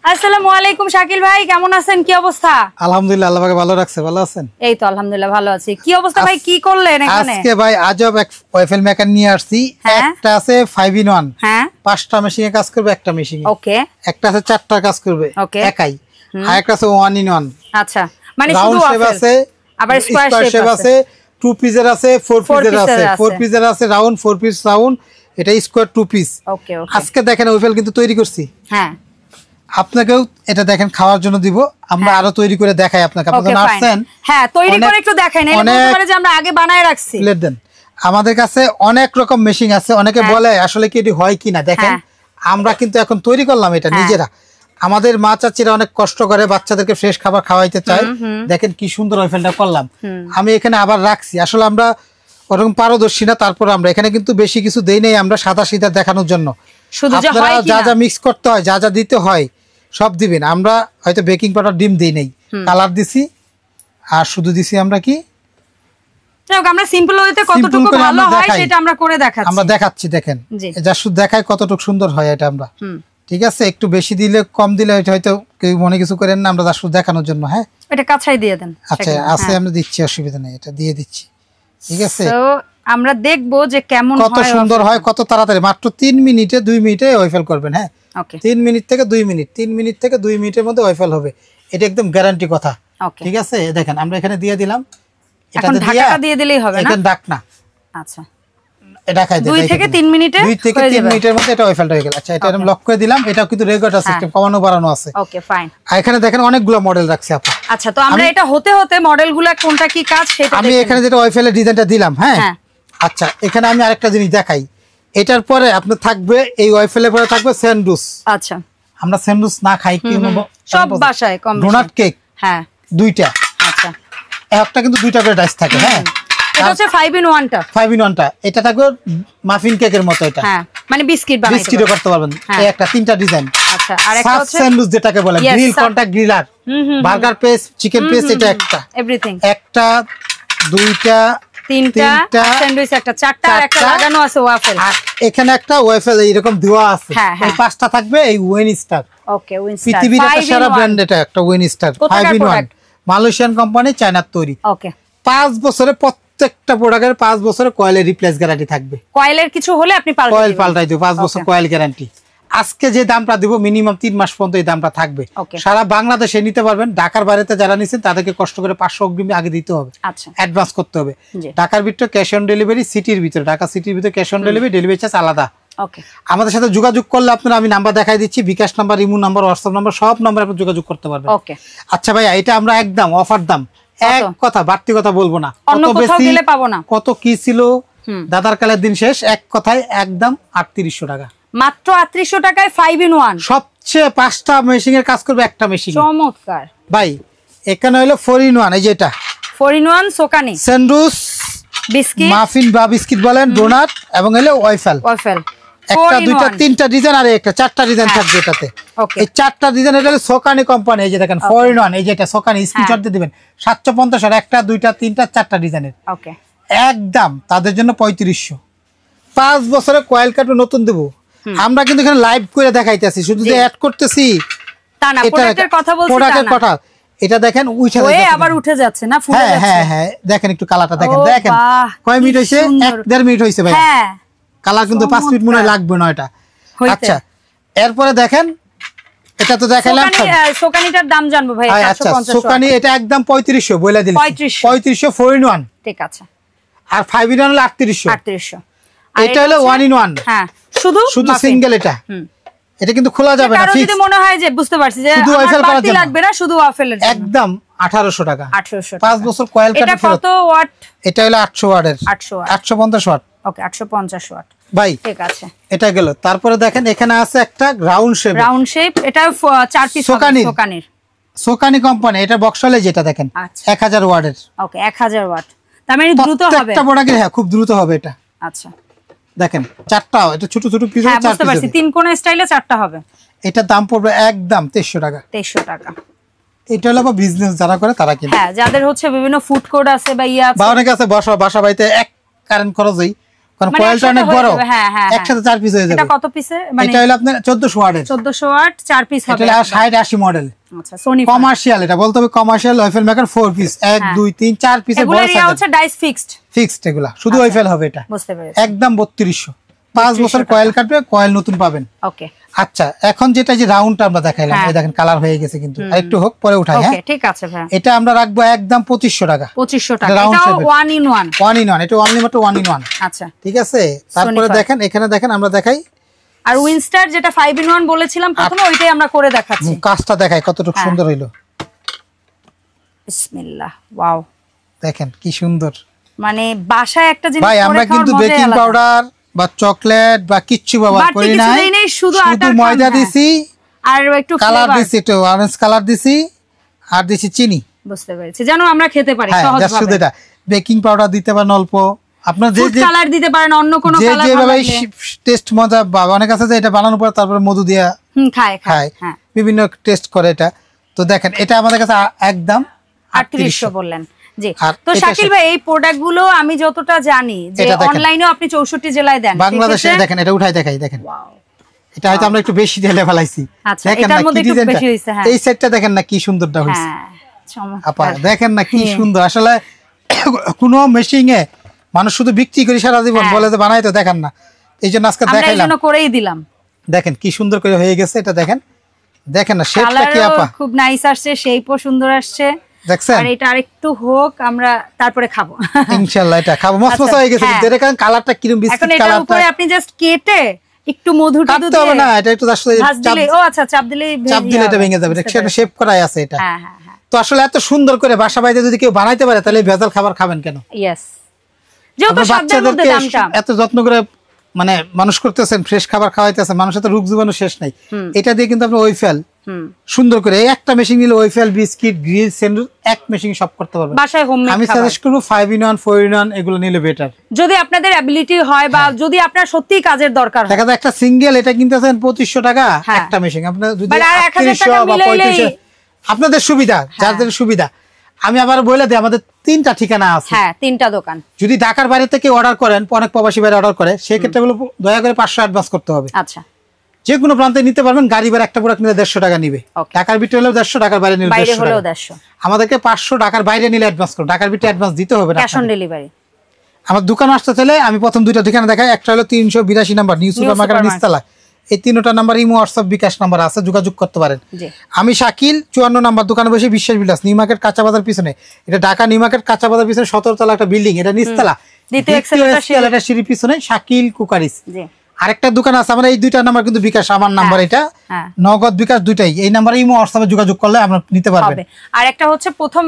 আসসালামু আলাইকুম শাকিল ভাই, কেমন আছেন? কি অবস্থা? আলহামদুলিল্লাহ, আল্লাহ পাক ভালো রাখছে। ভালো আছেন? এই তো আলহামদুলিল্লাহ ভালো আছি। কি অবস্থা ভাই, কি করলেন এখানে? আজকে ভাই আজব এক ওয়েফেল মেকার নিয়ে আসছি। একটা আছে 5 in 1, হ্যাঁ, 5টা মেশিনে কাজ করবে একটা মেশিনে। ওকে। একটা আছে 4টা কাজ করবে একাই। আর একটা আছে 1 in 1। আচ্ছা, মানে শুধু ওয়াফেল আছে, আবার স্কয়ার শেপ আছে, 2 পিসের আছে, 4 পিসের আছে, 4 পিসের আছে রাউন্ড, 4 পিস রাউন্ড, এটা স্কয়ার 2 পিস। ওকে ওকে। আজকে দেখেন ওয়েফেল কিন্তু তৈরি করছি। হ্যাঁ, আপনাকেও এটা দেখেন খাওয়ার জন্য দিব। আমরা আরো তৈরি করে দেখাই আপনাকে। আপনারা আসছেন, হ্যাঁ, তৈরি করে একটু দেখাই না, বলতে পারে যে আমরা আগে বানায় রাখছি। প্লেট দেন। আমাদের কাছে অনেক রকম মেশিন আছে। অনেকে বলে আসলে কি এটি হয় কিনা, দেখেন আমরা কিন্তু এখন তৈরি করলাম এটা নিজেরা। আমাদের মা চাচিরা অনেক কষ্ট করে বাচ্চাদেরকে ফ্রেশ খাবার খাওয়াইতে চায়। দেখেন কি সুন্দর ওয়েফেলটা করলাম। আমি এখানে আবার রাখছি। আসলে আমরা ওরকম পারদর্শী না, তারপর আমরা এখানে কিন্তু বেশি কিছু দেই নাই, আমরা সাদা সিধা দেখানোর জন্য। আপনারা যা যা মিক্স করতে হয়, যা যা দিতে হয় সব দিবেন। আমরা হয়তো বেকিং পাউডার, ডিম দেই নাই, কালার দিছি, আর শুধু দিছি আমরা কি আমরা সিম্পল ওয়েতে কতটুকু ভালো হয় সেটা আমরা করে দেখাচ্ছি। আমরা দেখাচ্ছি, দেখেন যা শুধু দেখায় কতটুকু সুন্দর হয় এটা আমরা। ঠিক আছে, একটু বেশি দিলে কম দিলে হয়তো কেউ মনে কিছু করেন না, আমরা যা শুধু দেখানোর জন্য। হ্যাঁ, এটা কাছাই দিয়ে দেন। আচ্ছা আছে, আমরা দিচ্ছি, অসুবিধা নেই, এটা দিয়ে দিচ্ছি। ঠিক আছে, তো আমরা দেখবো যে কেমন হয়, কত সুন্দর হয়, কত তাড়াতাড়ি। মাত্র 3 মিনিটে 2 মিনিটে ওয়েফেল করবেন। হ্যাঁ, 3 মিনিট থেকে 2 মিনিট, 3 মিনিট থেকে 2 মিনিটের মধ্যে ওয়েফেল হবে। এটা একদম গ্যারান্টি কথা। ঠিক আছে, দেখেন আমরা এখানে দিয়ে দিলাম। এটাতে দিয়ে দিলেই হবে না, এটা ডাক না। আচ্ছা, এটা খাই দেন 2 থেকে 3 মিনিটে, 2 থেকে 3 মিনিটের মধ্যে এটা ওয়েফেল হয়ে গেল। আচ্ছা, এটা আমি লক করে দিলাম। এটাও কিন্তু রেগুলেটর সিস্টেম, কমানো বাড়ানো আছে। Okay fine. আর এখানে দেখেন অনেকগুলো মডেল রাখছি আপু। আচ্ছা, তো আমরা এটা হতে হতে মডেলগুলো কোনটা কি কাজ সেটা আমি এখানে যেটা ওয়েফেলের ডিজাইনটা দিলাম। হ্যাঁ, আচ্ছা, এখানে আমি আরেকটা জিনিস দেখাই। এটার পরে আপনার থাকবে, এই ওয়েফেলের পরে থাকবে স্যান্ডউইচ। আচ্ছা, আমরা স্যান্ডউইচ না খাই কি সব বাসায় কম বেশি। ডোনাট কেক, হ্যাঁ, 2টা। আচ্ছা, একটা কিন্তু 2টা করে ডাইস থাকে। হ্যাঁ, এটা হচ্ছে 5 in 1টা। 5 in 1টা এটা থাকবে মাফিন কেকের মতো। এটা হ্যাঁ, মানে বিস্কিট বানাইতে পারবেন, বিস্কিটও করতে পারবেন। এই একটা 3টা ডিজাইন। আচ্ছা, আর একটা হচ্ছে স্যান্ডউইচ যেটাকে বলে, grill contact griller, burger pace, chicken pace, এটা একটা, এভরিথিং। একটা, 2টা, 3টা স্যান্ডউইচ, একটা 4টা, আর একটা লাগানো আছে ওয়াফেল। আর এখানে একটা ওয়াফেল এরকম দেওয়া আছে। এই 5টা থাকবে। এই উইনস্টার, ওকে, উইনস্টার পৃথিবীর একটা সেরা ব্র্যান্ড। এটা একটা উইনস্টার 5 in 1, মালয়েশিয়ান কোম্পানি, চায়নার তৈরি। ওকে, 5 বছরে প্রত্যেকটা প্রোডাক্টের 5 বছরের কয়েলের রিপ্লেস গ্যারান্টি থাকবে। কয়েলের কিছু হলে আপনি কয়েল পাল্টাই দিবেন। 5 বছর কয়েল গ্যারান্টি। আজকে যে দামটা দিব মিনিমাম 3 মাস পর্যন্ত এই দামটা থাকবে। সারা বাংলাদেশে নিতে পারবেন। ঢাকার বাইরেতে যারা নিছেন তাদেরকে কষ্ট করে 500 অগ্রিম আগে দিতে হবে। আচ্ছা, অ্যাডভান্স করতে হবে। ঢাকার ভিতরে ক্যাশ অন ডেলিভারি, সিটির ভিতরে, ঢাকা সিটির ভিতরে cash on delivery, delivery charge আলাদা। ওকে, আমাদের সাথে যোগাযোগ করলে আপনারা, আমি নাম্বার দেখাই দিচ্ছি, bKash number, imo number, WhatsApp number, সব নাম্বার আপনি যোগাযোগ করতে পারবেন। ওকে, আচ্ছা ভাই, এটা আমরা একদম অফার দাম, এক কথা বাড়তি কথা বলবো না, অন্য কোথাও গেলে পাবো না। কত কি ছিল দাদার কালের দিন শেষ, এক কথায় একদম 3800 টাকা, মাত্র 3800 টাকায় 5 in 1। সবচেয়ে 5টা মেশিং এর কাজ করবে একটা মেশিন। চমৎকার ভাই। এখানে হলো 4 in 1, এই যে এটা 4 in 1 সোকানি, স্যান্ডউইচ, বিস্কিট, মাফিন বা বিস্কিট বলেন, ডোনাট, এবং হলো ওয়েফেল। একটা, 2টা, 3টা ডিজাইন, আর একটা 4টা ডিজাইন থাকবে এটাতে। এই 4টা ডিজাইন এটা হলো সোকানি কোম্পানি। এই যে দেখেন 4 in 1, এই যে এটা সোকানি, স্ক্রিনশট দিয়ে দিবেন। 750 আর একটা, 2টা, 3টা, 4টা ডিজাইনের। ওকে, একদম তাদের জন্য 3500। 5 বছরের কয়েল কাটবে নতুন দেব। আমরা কিন্তু এখানে লাইভ করে দেখাইতেছি, শুধু যে অ্যাড করতেছি তা না, প্রোডাক্টের কথা বলছি, প্রোডাক্টের কথা। এটা দেখেন আবার উঠে যাচ্ছে না, ফুলে যাচ্ছে। হ্যাঁ হ্যাঁ, দেখেন একটু কালারটা দেখেন। দেখেন কয় মিনিট হইছে? 1.5 মিনিট হইছে ভাই। হ্যাঁ, কালার কিন্তু 5 মিনিট মনে লাগবে না এটা। আচ্ছা, এরপরে দেখেন, এটা তো দেখাইলাম। সোকানিটার দাম জানবো ভাই। আচ্ছা, সোকানি এটা একদম 3500 বইলা দিলাম। 3500 4 in 1। ঠিক আছে। আর 5 in 1 হলো 3800। এটা হলো 1 in 1। হ্যাঁ, শুধু সিঙ্গেল। এটা কিন্তু খোলা যাবে না। যদি মনে হয় যে বুঝতে পারছি যে আমার বাড়তি লাগবে না, শুধু ওয়াফেলের জন্য একদম 1800 টাকা। 5 বছর কয়েল কাটা। এটা কত ওয়াট? এটা হলো 800 ওয়াটের। 850 ওয়াট। ওকে, 850 ওয়াট ভাই। ঠিক আছে, এটা গেল। তারপরে দেখেন এখানে আছে একটা রাউন্ড শেপ। এটা 4 পিস সোকানি কোম্পানি। এটা বক্সলে যেটা দেখেন 1000 ওয়াটের। ওকে, 1000 ওয়াট। তার মানে দ্রুত হবে একটা প্রোডাক্ট। হ্যাঁ, খুব দ্রুত হবে এটা। আচ্ছা, দেখেন 4টা, এটা ছোট ছোট পিস। হ্যাঁ, বুঝতে পারছি, 3 কোণা স্টাইলে 4টা হবে। এটা দাম পড়বে একদম 2300 টাকা। 2300 টাকা। এটা হলো বিজনেস যারা করে তারা কিনে। হ্যাঁ, যাদের হচ্ছে বিভিন্ন ফুড কোর্ট আছে বা ইয়া আছে, বা অনেক আছে বাসা বাড়িতে এক কারেন্ট খরচই কারণ কয়েলটা অনেক বড়। একসাথে 4 পিস হয়ে যাবে। এটা কত পিসে? মানে এটা হলো আপনার 1400 ওয়াটের। 1400 ওয়াট 4 পিস হবে। এটা 60 80 মডেল। আচ্ছা সোনি কমার্শিয়াল, এটা বলতে হবে কমার্শিয়াল ওয়েফেল মেকার 4 পিস 1 2 3 4 পিসের বড় সাইজ। এগুলো হচ্ছে ডাইস ফিক্সড এগুলা শুধু ওয়েফেল হবে এটা। বুঝতে পেরেছি। একদম 3200, 5 বছর কয়েল কাটবে, কয়েল নতুন পাবেন। ওকে আচ্ছা এখন যেটা যে রাউন্ডটা আমরা দেখাইলাম, এই দেখেন কালার হয়ে গেছে কিন্তু আরেকটু হোক পরে উঠাই। হ্যাঁ ওকে ঠিক আছে ভাই। এটা আমরা রাখবো একদম 2500 টাকা। 2500 টাকা। এটাও 1 in 1। এটা অনলি মাত্র 1 in 1। আচ্ছা ঠিক আছে। তারপরে দেখেন এখানে দেখেন আমরা দেখাই, আর উইনস্টার যেটা 5 in 1 বলেছিলাম প্রথমে, ওইটাই আমরা করে দেখাচ্ছি। কাজটা দেখাই কতটুকু সুন্দর হইলো। বিসমিল্লাহ, ওয়াও দেখেন কি সুন্দর। মানে বাসায় একটা জিনিস ভাই আমরা কিন্তু বেকিং পাউডার বা চকলেট বা কিচ্ছু ব্যবহার করি না, শুধু ময়দা দিছি আর একটু কালার দিছি, একটু অরেঞ্জ কালার দিছি আর দিছি চিনি। বুঝতে পেরেছি, জানো আমরা খেতে পারি সহজভাবে। শুধু এটা বেকিং পাউডার দিতে পারেন অল্প, আপনার যে যে কালার দিতে পারেন, অন্য কোনো কালার যেভাবে টেস্ট মজা বা অনেক আছে যে এটা বানানোর পর তারপরে মধু দিয়া খায়, বিভিন্ন টেস্ট করে এটা। তো দেখেন এটা আমাদের কাছে একদম 3800 বললেন। জি, তো শাকিল ভাই এই প্রোডাক্টগুলো আমি যতটা জানি যে অনলাইনেও আপনি 64 জেলায় দেন। বাংলাদেশে দেখেন এটা উঠাই দেখাই, দেখেন এটা হয়তো আমরা একটু বেশি ঢেলে ফেলাইছি। দেখেন এটার মধ্যে একটু বেশি হইছে। হ্যাঁ এই সেটটা দেখেন না কি সুন্দরটা হইছে। আপা দেখেন না কি সুন্দর। আসলে কোন মেশিনে মানুষ শুধু বিক্রি করে সারা জীবন বলে যে বানাই, তো দেখেন না, এইজন্য আজকে দেখাইলাম, আমরা এইজন্য করেই দিলাম। দেখেন কি সুন্দর করে হয়ে গেছে এটা। দেখেন দেখেন না শেপটা কি আপা, খুব নাইস আসছে, শেপও সুন্দর আসছে। দেখছেন? আর এটা আরেকটু হোক, আমরা তারপরে খাবো ইনশাআল্লাহ। এটা খাবো, মসমস হয়ে গেছে। দেখেন কালারটা কিরকম বিস্কিট কালারটা। এখন এটার উপরে আপনি জাস্ট কেটে একটু মধু টধু দিয়ে হবে না, এটা একটু আসলে চাপ দিলে এটা ভেঙে যাবে। এটা শেপ করাই আছে এটা। হ্যাঁ হ্যাঁ হ্যাঁ। তো আসলে এত সুন্দর করে বাসা বাইরে যদি কেউ বানাইতে পারে তাহলে ভেজাল খাবার খাবেন কেন? ইয়েস, যেহেতু সাধ্যের মধ্যে দামটা এত যত্ন করে মানে মানুষ করতেছেন, ফ্রেশ খাবার খাওয়াইতেছেন, মানুষের তো রোগ জীবাণু শেষ নাই। এটা দিয়ে কিন্তু আপনি ওইফেল সুন্দর করে একটা মেশিন নিলে ওইফেল, বিস্কিট, গ্রিল, স্যান্ডউইচ এক মেশিন সব করতে পারবেন বাসায় হোমমেড। আমি সাজেস্ট করব 5 in 1 4 in 1 এগুলো নিলে বেটার, যদি আপনাদের অ্যাবিলিটি হয় বা যদি আপনার সত্যিই কাজের দরকার হয়। দেখা যায় একটা সিঙ্গেল এটা কিনতেছেন 2500 টাকা একটা মেশিন, আপনার যদি 1000 টাকা বা 3500 আপনাদের সুবিধা, যাদের সুবিধা। আমি আবার বলে দিই আমাদের 3টা ঠিকানা আছে। হ্যাঁ 3টা দোকান। যদি ঢাকার বাইরে থেকে অর্ডার করেন, অনেক প্রবাসী বাইরে অর্ডার করে, সেই ক্ষেত্রে বলে দয়া করে 500 অ্যাডভান্স করতে হবে। আচ্ছা, যে কোনো প্রান্তে নিতে পারবেন। গাড়ি ভাড়া একটা প্রোডাক্ট নিলে 150 টাকা নিবে। ঢাকার ভিতরে হলেও 150, ঢাকার বাইরে নিলে 150। আমাদেরকে 500 ঢাকার বাইরে নিলে অ্যাডভান্স করুন, ঢাকার ভিতরে অ্যাডভান্স দিতে হবে না, ক্যাশ অন ডেলিভারি। আমার দোকান আসতে চাইলে আমি প্রথম 2টা ঠিকানা দেখাই। একটা হলো 382 নাম্বার নিউ সুপার মার্কেট নিচতলা। এই 3টা নাম্বার ইমো, হোয়াটসঅ্যাপ, বিকাশ নাম্বার আছে, যোগাযোগ করতে পারেন। আমি শাকিল 54 নাম্বার দোকানে বসে, বিশ্বাস বিলাস, নিউ মার্কেট কাঁচা বাজার পিছনে। এটা ঢাকা নিউ মার্কেট কাঁচা বাজার পিছনে 17 তলা একটা বিল্ডিং, এটা নিচতলা, দ্বিতীয় এক্সেলেটার সিঁড়ি পিছনে শাকিল কুকারিস। আরেকটা দোকান আছে আমার, এই 2টা নাম্বার কিন্তু বিকাশ আমার নাম্বার, এটা নগদ বিকাশ দুইটাই। এই নাম্বারে ইমো হোয়াটসঅ্যাপে যোগাযোগ করলে আপনারা নিতে পারবেন। আর একটা হচ্ছে প্রথম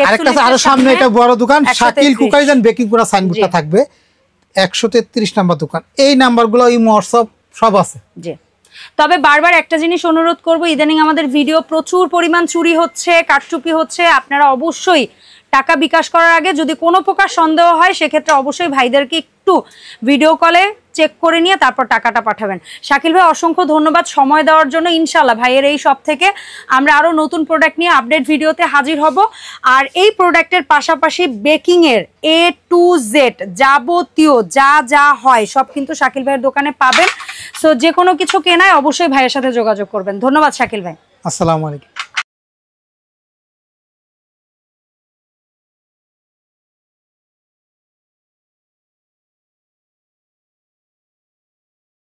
আরেকটা আরো সামনে এটা বড় দোকান শাকিল কুকারিস এন্ড বেকিং পুরা সাইনবোর্ডটা থাকবে, 133 নাম্বার দোকান। এই নাম্বারগুলো ইমো হোয়াটসঅ্যাপ সব আছে। জি, তবে বারবার একটা জিনিস অনুরোধ করব, ইদানিং আমাদের ভিডিও প্রচুর পরিমাণ চুরি হচ্ছে, কারচুপি হচ্ছে। আপনারা অবশ্যই টাকা বিকাশ করার আগে যদি কোনো প্রকার সন্দেহ হয়, সেক্ষেত্রে অবশ্যই ভাইদেরকে একটু ভিডিও কলে চেক করে নিয়ে তারপর টাকাটা পাঠাবেন। শাকিল ভাই অসংখ্য ধন্যবাদ সময় দেওয়ার জন্য। ইনশাল্লাহ ভাইয়ের এই সব থেকে আমরা আরও নতুন প্রোডাক্ট নিয়ে আপডেট ভিডিওতে হাজির হব। আর এই প্রোডাক্টের পাশাপাশি বেকিংয়ের A to Z যাবতীয় যা যা হয় সব কিন্তু শাকিল ভাইয়ের দোকানে পাবেন। সো যে কোনো কিছু কেনায় অবশ্যই ভাইয়ের সাথে যোগাযোগ করবেন। ধন্যবাদ শাকিল ভাই, আসসালামু আলাইকুম।